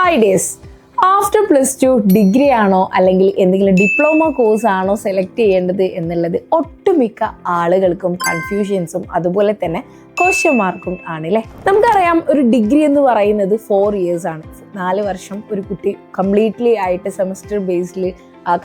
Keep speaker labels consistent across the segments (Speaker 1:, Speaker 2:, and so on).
Speaker 1: Hi days. After +2 degree ആണോ അല്ലെങ്കിൽ എന്തെങ്കിലും ഡിപ്ലോമ കോഴ്സ് ആണോ സെലക്ട് ചെയ്യേണ്ടത് എന്നുള്ളത് ഒട്ടുമിക്ക ആളുകൾക്കും കൺഫ്യൂഷൻസും അതുപോലെ തന്നെ ക്വസ്റ്റ്യൻ മാർക്കും ആണല്ലേ. നമുക്കറിയാം, ഒരു ഡിഗ്രി എന്ന് പറയുന്നത് 4 ഇയേഴ്സ് ആണ്. 4 വർഷം ഒരു കുട്ടി കംപ്ലീറ്റ്ലി ആയിട്ട് സെമസ്റ്റർ ബേസിൽ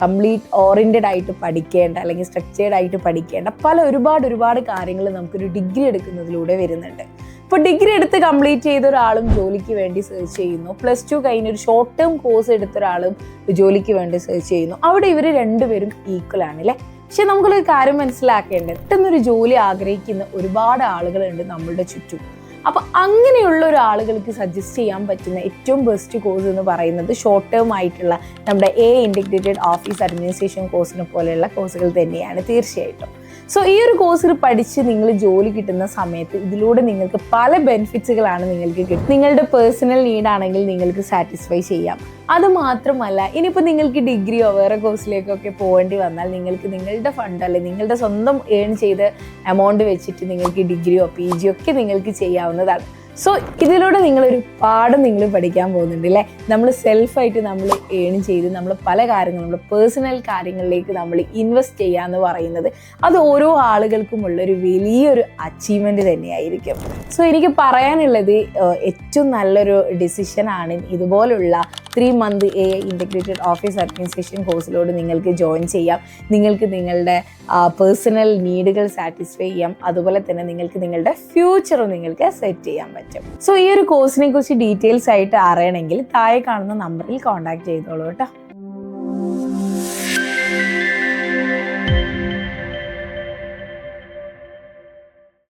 Speaker 1: കംപ്ലീറ്റ് ഓറിയൻറ്റഡ് ആയിട്ട് പഠിക്കേണ്ട അല്ലെങ്കിൽ സ്ട്രക്ചേർഡ് ആയിട്ട് പഠിക്കേണ്ട ഒരുപാട് കാര്യങ്ങൾ നമുക്കൊരു ഡിഗ്രി എടുക്കുന്നതിലൂടെ വരുന്നുണ്ട്. ഇപ്പോൾ ഡിഗ്രി എടുത്ത് കംപ്ലീറ്റ് ചെയ്ത ഒരാളും ജോലിക്ക് വേണ്ടി സെർച്ച് ചെയ്യുന്നു, +2 കഴിഞ്ഞൊരു ഷോർട്ട് ടേം കോഴ്സ് എടുത്ത ഒരാളും ജോലിക്ക് വേണ്ടി സെർച്ച് ചെയ്യുന്നു. അവിടെ ഇവർ രണ്ടുപേരും ഈക്വൽ ആണ് അല്ലേ. പക്ഷെ നമുക്കൊരു കാര്യം മനസ്സിലാക്കേണ്ടത്, പെട്ടെന്നൊരു ജോലി ആഗ്രഹിക്കുന്ന ഒരുപാട് ആളുകളുണ്ട് നമ്മളുടെ ചുറ്റും. അപ്പോൾ അങ്ങനെയുള്ള ഒരാളുകൾക്ക് സജസ്റ്റ് ചെയ്യാൻ പറ്റുന്ന ഏറ്റവും ബെസ്റ്റ് കോഴ്സ് എന്ന് പറയുന്നത് ഷോർട്ട് ടേം ആയിട്ടുള്ള നമ്മുടെ ഇൻ്റഗ്രേറ്റഡ് ഓഫീസ് അഡ്മിനിസ്ട്രേഷൻ കോഴ്സിനെ പോലെയുള്ള കോഴ്സുകൾ തന്നെയാണ് തീർച്ചയായിട്ടും. സോ ഈ ഒരു കോഴ്സിൽ പഠിച്ച് നിങ്ങൾ ജോലി കിട്ടുന്ന സമയത്ത് ഇതിലൂടെ നിങ്ങൾക്ക് പല ബെനിഫിറ്റ്സുകളാണ് നിങ്ങൾക്ക് കിട്ടും. നിങ്ങളുടെ പേഴ്സണൽ നീഡാണെങ്കിൽ നിങ്ങൾക്ക് സാറ്റിസ്ഫൈ ചെയ്യാം. അത് മാത്രമല്ല, ഇനിയിപ്പോൾ നിങ്ങൾക്ക് ഡിഗ്രിയോ വേറെ കോഴ്സിലേക്കൊക്കെ പോകേണ്ടി വന്നാൽ നിങ്ങൾക്ക് നിങ്ങളുടെ ഫണ്ട് അല്ലെങ്കിൽ നിങ്ങളുടെ സ്വന്തം ഏൺ ചെയ്ത എമൗണ്ട് വെച്ചിട്ട് നിങ്ങൾക്ക് ഡിഗ്രിയോ PG ഒക്കെ നിങ്ങൾക്ക് ചെയ്യാവുന്നതാണ്. സോ ഇതിലൂടെ നിങ്ങളൊരു പാഠം നിങ്ങൾ പഠിക്കാൻ പോകുന്നുണ്ട് അല്ലേ. നമ്മൾ സെൽഫായിട്ട് നമ്മൾ ഏൺ ചെയ്ത് നമ്മൾ പല കാര്യങ്ങളും നമ്മുടെ പേഴ്സണൽ കാര്യങ്ങളിലേക്ക് നമ്മൾ ഇൻവെസ്റ്റ് ചെയ്യുക എന്ന് പറയുന്നത് അത് ഓരോ ആളുകൾക്കും ഉള്ളൊരു വലിയൊരു അച്ചീവ്മെൻറ്റ് തന്നെയായിരിക്കും. സോ എനിക്ക് പറയാനുള്ളത്, ഏറ്റവും നല്ലൊരു ഡിസിഷനാണ് ഇതുപോലുള്ള 3 മന്ത് ഇൻ്റഗ്രേറ്റഡ് ഓഫീസ് അഡ്മിനിസ്ട്രേഷൻ കോഴ്സിലൂടെ നിങ്ങൾക്ക് ജോയിൻ ചെയ്യാം. നിങ്ങൾക്ക് നിങ്ങളുടെ പേഴ്സണൽ നീഡുകൾ സാറ്റിസ്ഫൈ ചെയ്യാം. അതുപോലെ തന്നെ നിങ്ങൾക്ക് നിങ്ങളുടെ ഫ്യൂച്ചറും നിങ്ങൾക്ക് സെറ്റ് ചെയ്യാൻ പറ്റും. സോ ഈ ഒരു കോഴ്സിനെ കുറിച്ച് ഡീറ്റെയിൽസ് ആയിട്ട് അറിയണമെങ്കിൽ താഴെ കാണുന്ന നമ്പറിൽ കോൺടാക്ട് ചെയ്തോളൂ കേട്ടോ.